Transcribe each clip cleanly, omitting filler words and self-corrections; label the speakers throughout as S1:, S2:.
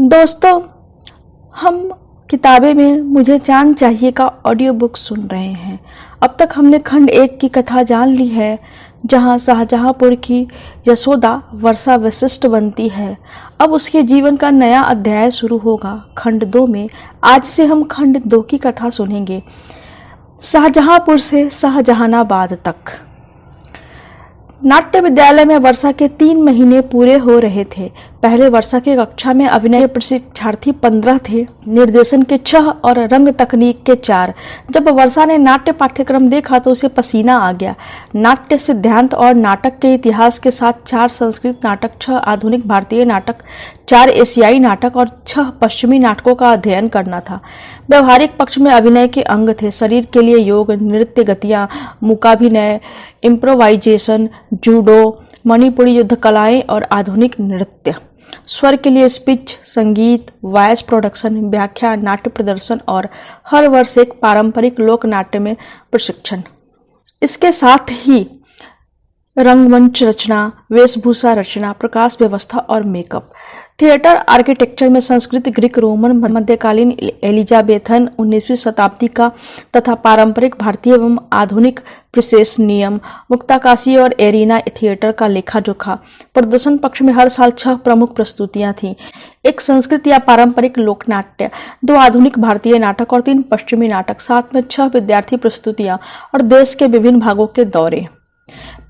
S1: दोस्तों, हम किताबें में मुझे चांद चाहिए का ऑडियो बुक सुन रहे हैं। अब तक हमने खंड 1 की कथा जान ली है, जहां शाहजहांपुर की यशोदा वर्षा वशिष्ठ बनती है। अब उसके जीवन का नया अध्याय शुरू होगा खंड 2 में। आज से हम खंड 2 की कथा सुनेंगे, शाहजहांपुर से शाहजहानाबाद तक। नाट्य विद्यालय में वर्षा के 3 महीने पूरे हो रहे थे। पहले वर्षा की कक्षा में अभिनय के प्रशिक्षार्थी 15 थे, निर्देशन के 6 और रंग तकनीक के 4। जब वर्षा ने नाट्य पाठ्यक्रम देखा तो उसे पसीना आ गया। नाट्य सिद्धांत और नाटक के इतिहास के साथ 4 संस्कृत नाटक, 6 आधुनिक भारतीय नाटक, 4 एशियाई नाटक और 6 पश्चिमी नाटकों का अध्ययन करना था। व्यवहारिक पक्ष में अभिनय के अंग थे, शरीर के लिए योग, नृत्य गतियाँ, मूकाभिनय, इम्प्रोवाइजेशन, जूडो, मणिपुरी युद्ध कलाएं और आधुनिक नृत्य। स्वर के लिए स्पीच, संगीत, वॉइस प्रोडक्शन, व्याख्या, नाट्य प्रदर्शन और हर वर्ष एक पारंपरिक लोक नाट्य में प्रशिक्षण। इसके साथ ही रंगमंच रचना, वेशभूषा रचना, प्रकाश व्यवस्था और मेकअप। थिएटर आर्किटेक्चर में संस्कृत, ग्रीक, रोमन, मध्यकालीन, एलिजाबेथन, 19वीं शताब्दी का तथा पारंपरिक भारतीय एवं आधुनिक विशेष नियम, मुक्ताकाशी और एरिना थिएटर का लेखा जोखा। प्रदर्शन पक्ष में हर साल 6 प्रमुख प्रस्तुतियां थीं, एक संस्कृत या पारंपरिक लोकनाट्य, 2 आधुनिक भारतीय नाटक और 3 पश्चिमी नाटक, साथ में 6 विद्यार्थी प्रस्तुतियां और देश के विभिन्न भागों के दौरे।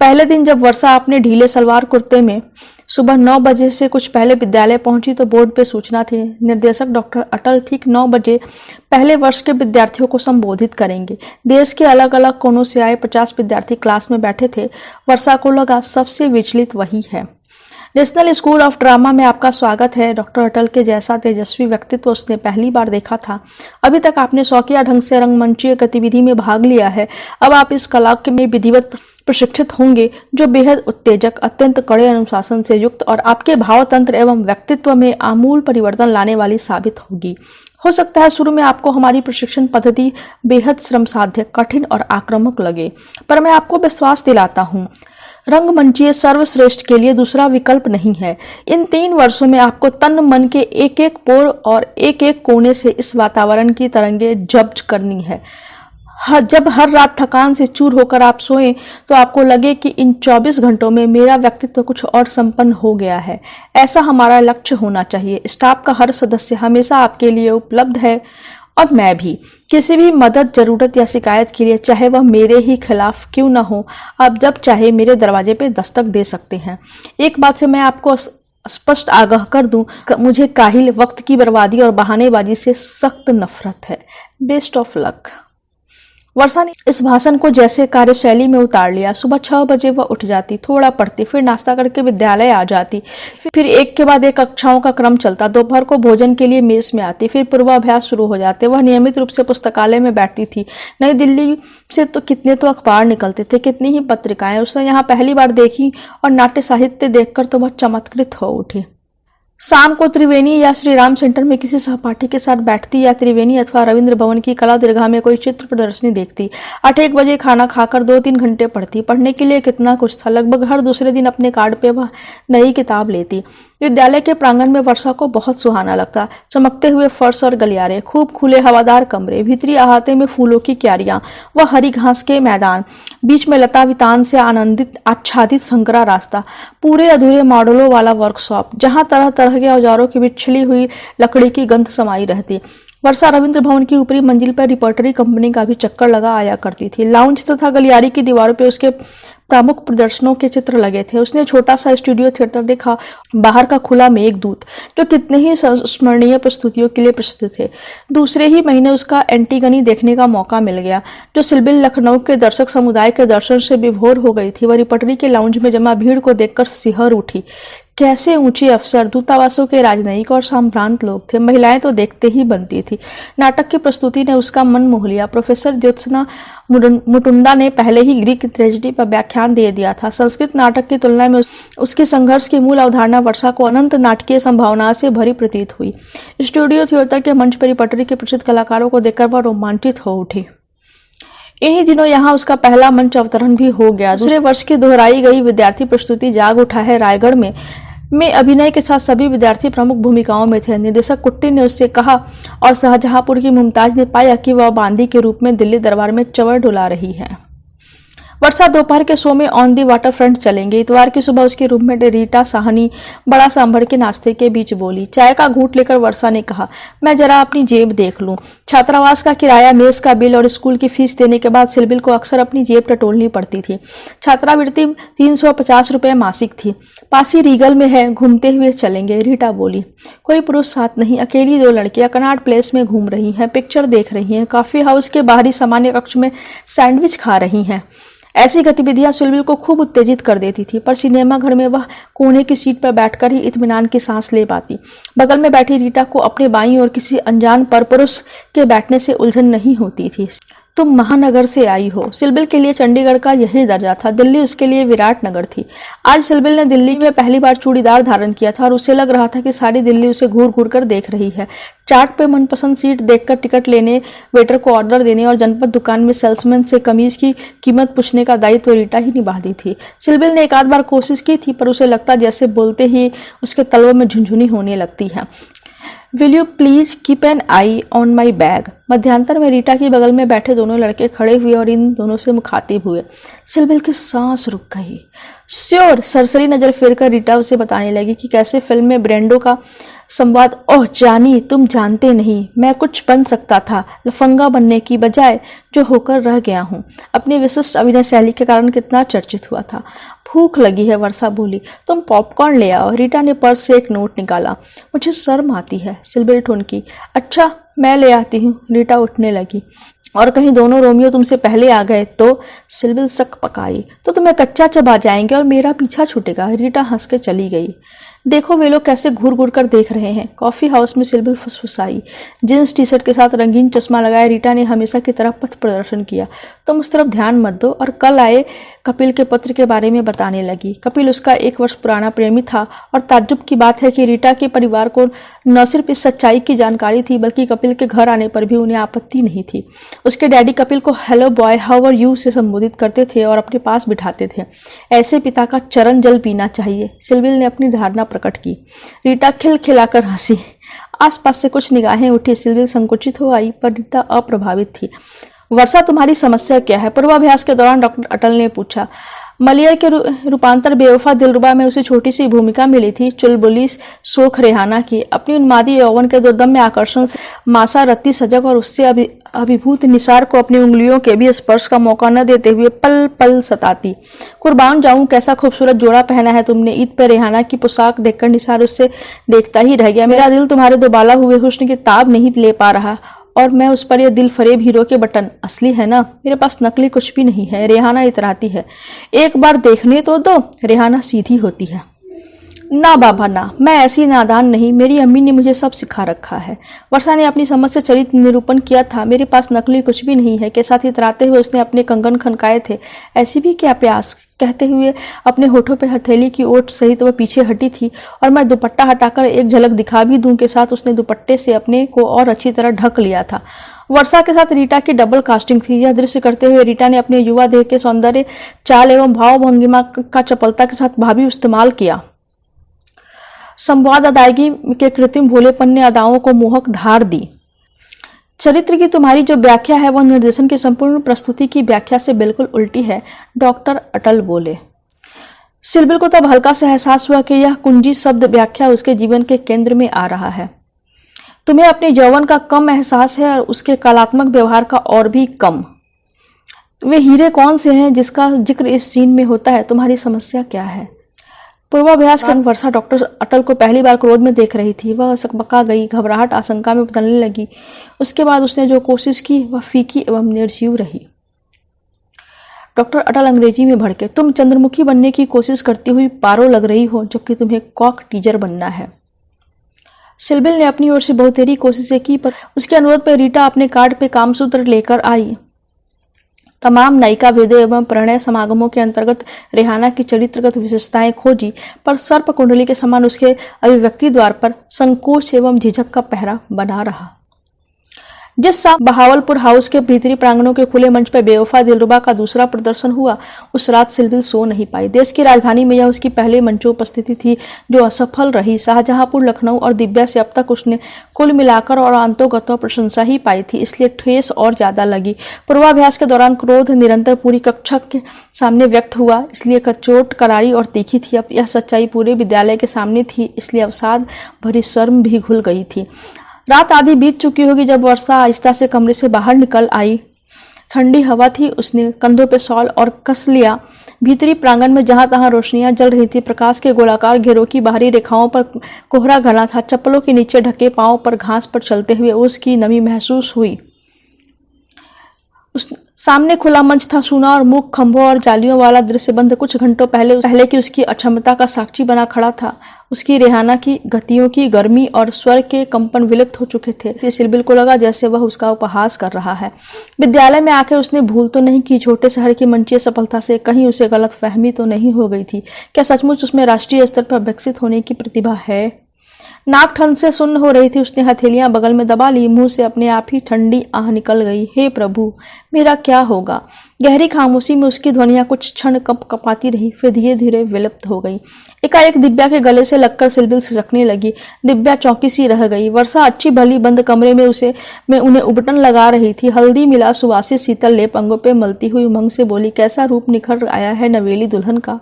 S1: पहले दिन जब वर्षा अपने ढीले सलवार कुर्ते में सुबह 9 बजे से कुछ पहले विद्यालय पहुंची तो बोर्ड पे सूचना थी, निर्देशक डॉक्टर अटल ठीक 9 बजे पहले वर्ष के विद्यार्थियों को संबोधित करेंगे। देश के अलग अलग कोनों से आए 50 विद्यार्थी क्लास में बैठे थे। वर्षा को लगा सबसे विचलित वही है। नेशनल स्कूल ऑफ ड्रामा में आपका स्वागत है। डॉक्टर अटल के जैसा तेजस्वी व्यक्तित्व उसने पहली बार देखा था। अभी तक आपने शौकिया ढंग से रंगमंचीय गतिविधि में भाग लिया है। अब आप इस कला में विधिवत प्रशिक्षित होंगे, जो बेहद उत्तेजक, अत्यंत कड़े अनुशासन से युक्त और आपके भावतंत्र एवं व्यक्तित्व में आमूल परिवर्तन लाने वाली साबित होगी। हो सकता है शुरू में आपको हमारी प्रशिक्षण पद्धति बेहद श्रमसाध्य, कठिन और आक्रामक लगे, पर मैं आपको विश्वास दिलाता हूँ, रंगमंचीय सर्वश्रेष्ठ के लिए दूसरा विकल्प नहीं है। इन 3 वर्षों में आपको तन मन के एक-एक पोर और एक-एक कोने से इस वातावरण की तरंगे जब्त करनी है। जब हर रात थकान से चूर होकर आप सोएं तो आपको लगे कि इन 24 घंटों में मेरा व्यक्तित्व कुछ और संपन्न हो गया है। ऐसा हमारा लक्ष्य होना चाहिए। स्टाफ का हर सदस्य हमेशा आपके लिए उपलब्ध है और मैं भी। किसी भी मदद, जरूरत या शिकायत के लिए, चाहे वह मेरे ही खिलाफ क्यों न हो, आप जब चाहे मेरे दरवाजे पे दस्तक दे सकते हैं। एक बात से मैं आपको स्पष्ट आगाह कर दूं, मुझे काहिल, वक्त की बर्बादी और बहानेबाजी से सख्त नफरत है। Best of luck. वर्षा ने इस भाषण को जैसे कार्यशैली में उतार लिया। सुबह 6 बजे वह उठ जाती, थोड़ा पढ़ती, फिर नाश्ता करके विद्यालय आ जाती, फिर एक के बाद एक कक्षाओं का क्रम चलता। दोपहर को भोजन के लिए मेस में आती, फिर पूर्वाभ्यास शुरू हो जाते। वह नियमित रूप से पुस्तकालय में बैठती थी। नई दिल्ली से तो कितने तो अखबार निकलते थे, कितनी ही पत्रिकाएं उसने यहाँ पहली बार देखी और नाट्य साहित्य देखकर तो वह चमत्कृत हो उठी। शाम को त्रिवेणी या श्रीराम सेंटर में किसी सहपाठी के साथ बैठती या त्रिवेणी अथवा रविंद्र भवन की कला दीर्घा में कोई चित्र प्रदर्शनी देखती। 8-1 बजे खाना खाकर 2-3 घंटे पढ़ती। पढ़ने के लिए कितना कुछ था। लगभग हर दूसरे दिन अपने कार्ड पे वह नई किताब लेती। विद्यालय के प्रांगण में वर्षा को बहुत सुहाना लगता। चमकते हुए फर्श और गलियारे, खूब खुले हवादार कमरे, भीतरी अहाते में फूलों की क्यारियां, वह हरी घास के मैदान, बीच में लता वितान से आच्छादित संकरा रास्ता, पूरे अधूरे मॉडलों वाला वर्कशॉप, जहां तरह तरह के औजारों की बिछड़ी हुई लकड़ी की गंध समाई रहती। वर्षा रविंद्र भवन की ऊपरी मंजिल पर रिपर्टरी कंपनी का भी चक्कर लगा आया करती थी। लाउंज तथा गलियारी की दीवारों पर उसके प्रमुख प्रदर्शनों के चित्र लगे थे। उसने छोटा सा स्टूडियो थिएटर देखा, बाहर का खुला मेघदूत, जो कितने ही स्मरणीय प्रस्तुतियों के लिए प्रसिद्ध थे। दूसरे ही महीने उसका एंटीगनी देखने का मौका मिल गया, जो सिलबिल लखनऊ के दर्शक समुदाय के दर्शन से विभोर हो गई थी। वह रिपर्टरी के लाउंज में जमा भीड़ को देखकर सिहर उठी। कैसे ऊंचे अफसर, दूतावासों के राजनयिक और संभ्रांत लोग थे। महिलाएं तो देखते ही बनती थी। नाटक की प्रस्तुति ने उसका मन मोह लिया। प्रोफेसर ज्योत्सना मुटुंडा ने पहले ही ग्रीक ट्रेजेडी पर व्याख्यान दे दिया था। संस्कृत नाटक की तुलना में उसके संघर्ष की मूल अवधारणा वर्षा को अनंत नाटकीय संभावना से भरी प्रतीत हुई। स्टूडियो थिएटर के मंच पर रिपर्टरी के प्रसिद्ध कलाकारों को देखकर वह रोमांचित हो उठी। इन्हीं दिनों यहाँ उसका पहला मंच अवतरण भी हो गया। दूसरे वर्ष की दोहराई गई विद्यार्थी प्रस्तुति जाग उठा है रायगढ़ में में अभिनय के साथ सभी विद्यार्थी प्रमुख भूमिकाओं में थे। निर्देशक कुट्टी ने उससे कहा और शाहजहांपुर की मुमताज ने पाया कि वह बांदी के रूप में दिल्ली दरबार में चंवर डुला रही है। वर्षा दोपहर के शो में ऑन दी वाटर फ्रंट चलेंगे। इतवार की सुबह उसकी रूममेट रीटा साहनी बड़ा सांभर के नाश्ते के बीच बोली। चाय का घूंट लेकर वर्षा ने कहा, मैं जरा अपनी जेब देख लूं। छात्रावास का किराया, मेस का बिल और स्कूल की फीस देने के बाद सिलबिल को अक्सर अपनी जेब टटोलनी पड़ती थी। छात्रावृत्ति 350 रुपये मासिक थी। पासी रीगल में है, घूमते हुए चलेंगे, रीटा बोली। कोई पुरुष साथ नहीं, अकेली 2 लड़कियां कनॉट प्लेस में घूम रही हैं, पिक्चर देख रही हैं, कॉफी हाउस के बाहरी सामान्य कक्ष में सैंडविच खा रही हैं। ऐसी गतिविधियां सिलबिल को खूब उत्तेजित कर देती थी, पर सिनेमा घर में वह कोने की सीट पर बैठकर ही इत्मीनान की सांस ले पाती। बगल में बैठी रीटा को अपने बाईं ओर किसी अनजान परपुरुष के बैठने से उलझन नहीं होती थी। तुम महानगर से आई हो। सिलबिल के लिए चंडीगढ़ का यही दर्जा था, दिल्ली उसके लिए विराट नगर थी। आज सिलबिल ने दिल्ली में पहली बार चूड़ीदार धारण किया था और उसे लग रहा था कि सारी दिल्ली उसे घूर घूर कर देख रही है। चार्ट पे मनपसंद सीट देखकर टिकट लेने, वेटर को ऑर्डर देने और जनपद दुकान में सेल्समैन से कमीज की कीमत पूछने का दायित्व रीटा ही निभाती थी। सिलबिल ने एक आध बार कोशिश की थी, पर उसे लगता जैसे बोलते ही उसके तलवों में झुनझुनी होने लगती है। Will you please keep an I on my bag. मध्यांतर में रीटा के बगल में बैठे दोनों लड़के खड़े हुए और इन दोनों से मुखातिब हुए। सिलबिल की सांस रुक गई। श्योर। सरसरी नजर फेरकर रीटा उसे बताने लगी कि कैसे फिल्म में ब्रेंडो का संवाद, ओह जानी, तुम जानते नहीं, मैं कुछ बन सकता था, लफंगा बनने की बजाय जो होकर रह गया हूँ। अपनी विशिष्ट अभिनय शैली के कारण कितना चर्चित हुआ था। भूख लगी है, वर्षा बोली। तुम पॉपकॉर्न ले आओ। रीटा ने पर्स से एक नोट निकाला। मुझे शर्म आती है, सिलबिल ठुनकी। अच्छा, मैं ले आती हूँ। रीटा उठने लगी। और कहीं दोनों रोमियो तुमसे पहले आ गए तो? सिलबिल शक पकाई। तो तुम्हें कच्चा चबा जाएंगे और मेरा पीछा छूटेगा। रीटा हंस के चली गई। देखो वे लोग कैसे घूर घूर कर देख रहे हैं। कॉफी हाउस में सिलबिल फुसफुसाई। जींस टी शर्ट के साथ रंगीन चश्मा लगाए रीटा ने हमेशा की तरह पथ प्रदर्शन किया। तुम उस तरफ ध्यान मत दो। और कल आए कपिल के पत्र के बारे में बताने लगी। कपिल उसका 1 वर्ष पुराना प्रेमी था और ताज्जुब की बात है कि रीटा के परिवार को न सिर्फ इस सच्चाई की जानकारी थी, बल्कि कपिल के घर आने पर भी उन्हें आपत्ति नहीं थी। उसके डैडी कपिल को hello boy, how are you से संबोधित करते थे और अपने पास बिठाते थे। ऐसे पिता का चरण जल पीना चाहिए, सिलबिल ने अपनी धारणा प्रकट की। रीटा खिलखिलाकर हंसी। आसपास से कुछ निगाहें उठी। सिलबिल संकुचित हो आई, पर रीटा अप्रभावित थी। वर्षा, तुम्हारी समस्या क्या है? पूर्वाभ्यास के दौरान डॉक्टर अटल ने पूछा। मलियर के रूपांतर बेवफा दिलरुबा में उसे छोटी सी भूमिका मिली थी, चुलबुली सोख रेहाना की। अपनी उन्मादी यौवन के दुर्दम्य आकर्षण से मासा रत्ती सजग और उससे अभिभूत निसार को अपनी उंगलियों के भी स्पर्श का मौका न देते हुए पल पल सताती। कुर्बान जाऊं, कैसा खूबसूरत जोड़ा पहना है तुमने। ईद पर रेहाना की पोशाक देखकर निसार उससे देखता ही रह गया। मेरा दिल तुम्हारे दुबाला हुए हुस्न की ताब नहीं ले पा रहा और मैं उस पर यह दिल फरेब हीरो के बटन। असली है ना? मेरे पास नकली कुछ भी नहीं है। रेहाना इतराती है। एक बार देखने तो दो। रेहाना सीधी होती है। ना बाबा ना, मैं ऐसी नादान नहीं, मेरी अम्मी ने मुझे सब सिखा रखा है। वर्षा ने अपनी समझ से चरित्र निरूपण किया था। मेरे पास नकली कुछ भी नहीं है के साथ इतराते हुए उसने अपने कंगन खनकाए थे। ऐसी भी क्या प्यास, कहते हुए अपने होठों पर हथेली की ओट सहित वह पीछे हटी थी। और मैं दुपट्टा हटाकर एक झलक दिखा भी दूं के साथ उसने दुपट्टे से अपने को और अच्छी तरह ढक लिया था। वर्षा के साथ रीटा की डबल कास्टिंग थी। यह दृश्य करते हुए रीटा ने अपने युवा देह के सौंदर्य, चाल एवं भाव भंगिमा का चपलता के साथ भावी इस्तेमाल किया। संवाद अदायगी के कृत्रिम भोलेपन ने अदाओं को मोहक धार दी। चरित्र की तुम्हारी जो व्याख्या है वह निर्देशन की संपूर्ण प्रस्तुति की व्याख्या से बिल्कुल उल्टी है, डॉक्टर अटल बोले। सिलबिल को तब हल्का सा एहसास हुआ कि यह कुंजी शब्द व्याख्या उसके जीवन के केंद्र में आ रहा है। तुम्हें अपने यौवन का कम एहसास है और उसके कलात्मक व्यवहार का और भी कम। वे हीरे कौन से हैं जिसका जिक्र इस सीन में होता है? तुम्हारी समस्या क्या है? पूर्वाभ्यास के वर्षा डॉक्टर अटल को पहली बार क्रोध में देख रही थी। वह सकबका गई, घबराहट आशंका में बदलने लगी। उसके बाद उसने जो कोशिश की वह फीकी एवं निर्जीव रही। डॉक्टर अटल अंग्रेजी में भड़के। तुम चंद्रमुखी बनने की कोशिश करती हुई पारो लग रही हो, जबकि तुम्हें कॉक टीजर बनना है। सिलबिल ने अपनी ओर से बहुतेरी कोशिशें की, पर उसके अनुरोध पर रीटा अपने कार्ड पे कामसूत्र लेकर आई। तमाम नायिका वेदे एवं प्रणय समागमों के अंतर्गत रेहाना की चरित्रगत विशेषताएं खोजी, पर सर्प कुंडली के समान उसके अभिव्यक्ति द्वार पर संकोच एवं झिझक का पहरा बना रहा। जिस शाम बहावलपुर हाउस के भीतरी प्रांगणों के खुले मंच पर बेवफा दिलरुबा का दूसरा प्रदर्शन हुआ, उस रात सिलबिल सो नहीं पाई। देश की राजधानी में यह उसकी पहली मंचोपस्थिति थी जो असफल रही। शाहजहांपुर, लखनऊ और दिव्या से अब तक उसने कुल मिलाकर और अंतोगतो प्रशंसा ही पाई थी, इसलिए ठेस और ज्यादा लगी। पूर्वाभ्यास के दौरान क्रोध निरंतर पूरी कक्षा के सामने व्यक्त हुआ, इसलिए कचोट करारी और तीखी थी। अब यह सच्चाई पूरे विद्यालय के सामने थी, इसलिए अवसाद भरी शर्म भी घुल गई थी। रात आधी बीत चुकी होगी जब वर्षा आहिस्ता से कमरे से बाहर निकल आई। ठंडी हवा थी, उसने कंधों पे शॉल और कस लिया। भीतरी प्रांगण में जहां तहां रोशनियां जल रही थी। प्रकाश के गोलाकार घेरों की बाहरी रेखाओं पर कोहरा घना था। चप्पलों के नीचे ढके पांव पर घास पर चलते हुए उसकी नमी महसूस हुई। उस सामने खुला मंच था, सूना और मुख खंभों और जालियों वाला दृश्यबंध कुछ घंटों पहले की उसकी अक्षमता का साक्षी बना खड़ा था। उसकी रेहाना की गतियों की गर्मी और स्वर के कंपन विलुप्त हो चुके थे। सिलबिल को लगा जैसे वह उसका उपहास कर रहा है। विद्यालय में आकर उसने भूल तो नहीं की, छोटे शहर की मंचीय सफलता से कहीं उसे गलत फहमी तो नहीं हो गई थी। क्या सचमुच उसमें राष्ट्रीय स्तर पर विकसित होने की प्रतिभा है? नाक ठंड से सुन्न हो रही थी। उसने हथेलियां बगल में दबा ली। मुंह से अपने आप ही ठंडी आह निकल गई। हे प्रभु, मेरा क्या होगा? गहरी खामोशी में उसकी ध्वनियां कुछ क्षण कपाती रही, फिर धीरे धीरे विलुप्त हो गई। एकाएक दिव्या के गले से लगकर सिलबिल सिसकने लगी। दिव्या चौंकी सी रह गई। वर्षा अच्छी भली बंद कमरे में उन्हें उबटन लगा रही थी। हल्दी मिला सुवासित शीतल लेप अंगों पे मलती हुई उमंग से बोली, कैसा रूप निखर आया है नवेली दुल्हन का।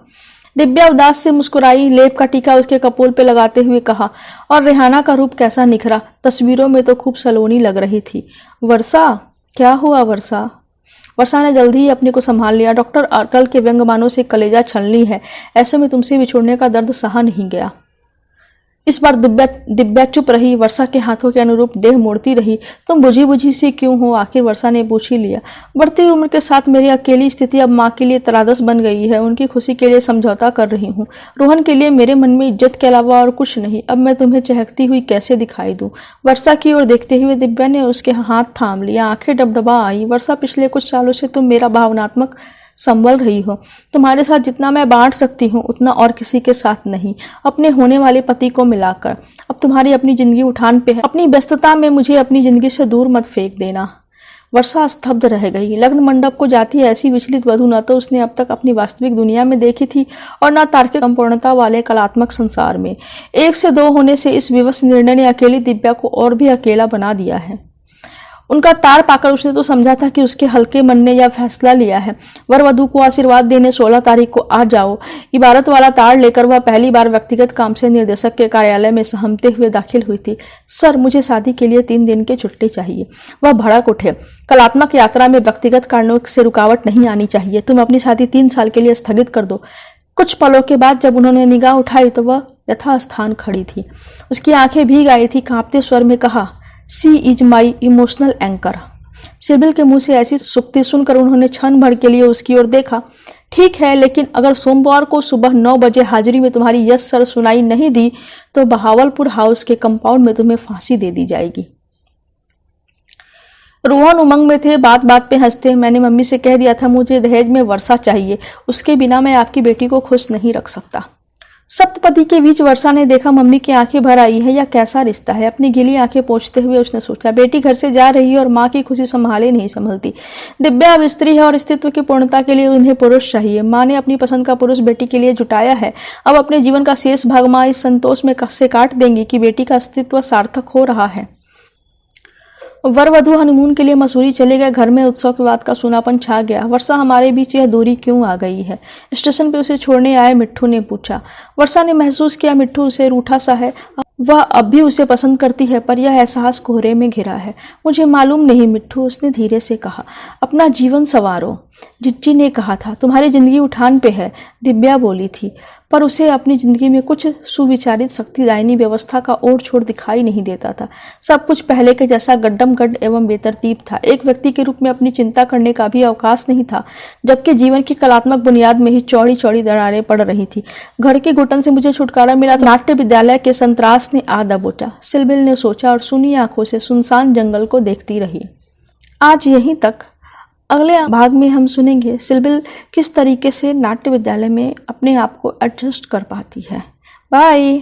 S1: दिव्या उदास से मुस्कुराई। लेप का टीका उसके कपोल पे लगाते हुए कहा, और रेहाना का रूप कैसा निखरा? तस्वीरों में तो खूब सलोनी लग रही थी। वर्षा, क्या हुआ वर्षा? वर्षा ने जल्दी ही अपने को संभाल लिया। डॉक्टर अटल के व्यंग्यमानों से कलेजा छलनी है। ऐसे में तुमसे बिछोड़ने का दर्द सहा नहीं गया। इस बार दिव्या चुप रही। वर्षा के हाथों के अनुरूप देह मोड़ती रही। तुम बुझी बुझी सी क्यों हो? आखिर वर्षा ने पूछ ही लिया। बढ़ती उम्र के साथ मेरी अकेली स्थिति अब माँ के लिए तरादस बन गई है। उनकी खुशी के लिए समझौता कर रही हूँ। रोहन के लिए मेरे मन में इज्जत के अलावा और कुछ नहीं। अब मैं तुम्हें चहकती हुई कैसे दिखाई दूं? वर्षा की ओर देखते हुए दिव्या ने उसके हाथ थाम लिया। आंखें डबडबा आई। वर्षा, पिछले कुछ सालों से तुम मेरा भावनात्मक संभल रही हो। तुम्हारे साथ जितना मैं बांट सकती हूँ उतना और किसी के साथ नहीं, अपने होने वाले पति को मिलाकर। अब तुम्हारी अपनी जिंदगी उठान पे है। अपनी व्यस्तता में मुझे अपनी जिंदगी से दूर मत फेंक देना। वर्षा स्तब्ध रह गई। लग्न मंडप को जाती ऐसी विचलित वधू न तो उसने अब तक अपनी वास्तविक दुनिया में देखी थी और न तार्किक संपूर्णता वाले कलात्मक संसार में। एक से दो होने से इस विवश निर्णय ने अकेली दिव्या को और भी अकेला बना दिया है। उनका तार पाकर उसने तो समझा था कि उसके हल्के मन ने यह फैसला लिया है। वर वधू को आशीर्वाद देने 16 तारीख को आ जाओ। इबारत वाला तार लेकर वह पहली बार व्यक्तिगत काम से निर्देशक के कार्यालय में सहमते हुए दाखिल हुई थी। सर, मुझे शादी के लिए 3 दिन की छुट्टी चाहिए। वह भड़क उठे। कलात्मक यात्रा में व्यक्तिगत कारणों से रुकावट नहीं आनी चाहिए। तुम अपनी शादी 3 साल के लिए स्थगित कर दो। कुछ पलों के बाद जब उन्होंने निगाह उठाई तो वह यथास्थान खड़ी थी। उसकी आंखें भीग आई थी। कांपते स्वर में कहा, she is my emotional anchor. Silbil के मुंह से ऐसी सुक्ति सुनकर उन्होंने क्षण भर के लिए उसकी ओर देखा। ठीक है, लेकिन अगर सोमवार को सुबह 9 बजे हाजिरी में तुम्हारी यस सर सुनाई नहीं दी तो बहावलपुर हाउस के कंपाउंड में तुम्हें फांसी दे दी जाएगी। रोहन उमंग में थे, बात बात पे हंसते। मैंने मम्मी से कह दिया था मुझे दहेज में वर्षा चाहिए, उसके बिना मैं आपकी बेटी को खुश नहीं रख सकता। सप्तपदी के बीच वर्षा ने देखा मम्मी की आंखें भर आई है। यह कैसा रिश्ता है? अपनी गीली आंखें पोंछते हुए उसने सोचा, बेटी घर से जा रही है और माँ की खुशी संभाले नहीं संभलती। दिव्या अब स्त्री है और अस्तित्व की पूर्णता के लिए उन्हें पुरुष चाहिए। माँ ने अपनी पसंद का पुरुष बेटी के लिए जुटाया है। अब अपने जीवन का शेष भाग माँ इस संतोष में से काट देंगी कि बेटी का अस्तित्व सार्थक हो रहा है। वर वधू हनीमून के लिए मसूरी चले गए। घर में उत्सव के बाद का सूनापन छा गया। वर्षा, हमारे बीच यह दूरी क्यों आ गई है? स्टेशन पे उसे छोड़ने आए मिट्ठू ने पूछा। वर्षा ने महसूस किया मिट्ठू उसे रूठा सा है। वह अब भी उसे पसंद करती है, पर यह एहसास कोहरे में घिरा है। मुझे मालूम नहीं मिट्ठू, उसने धीरे से कहा। अपना जीवन संवारो, जिज्जी ने कहा था। तुम्हारी जिंदगी उठान पे है, दिव्या बोली थी, पर उसे अपनी जिंदगी में कुछ सुविचारित शक्तिदायिनी व्यवस्था का ओर छोर दिखाई नहीं देता था। सब कुछ पहले के जैसा गड्डम गड्ड एवं बेतरतीब था। एक व्यक्ति के रूप में अपनी चिंता करने का भी अवकाश नहीं था, जबकि जीवन की कलात्मक बुनियाद में ही चौड़ी चौड़ी दरारें पड़ रही थी। घर की घुटन से मुझे छुटकारा मिला तो नाट्य विद्यालय के संतरास ने आ दबोचा। सिलबिल ने सोचा और सुनी आंखों से सुनसान जंगल को देखती रही। आज यहीं तक। अगले भाग में हम सुनेंगे सिलबिल किस तरीके से नाट्य विद्यालय में अपने आप को एडजस्ट कर पाती है। बाय।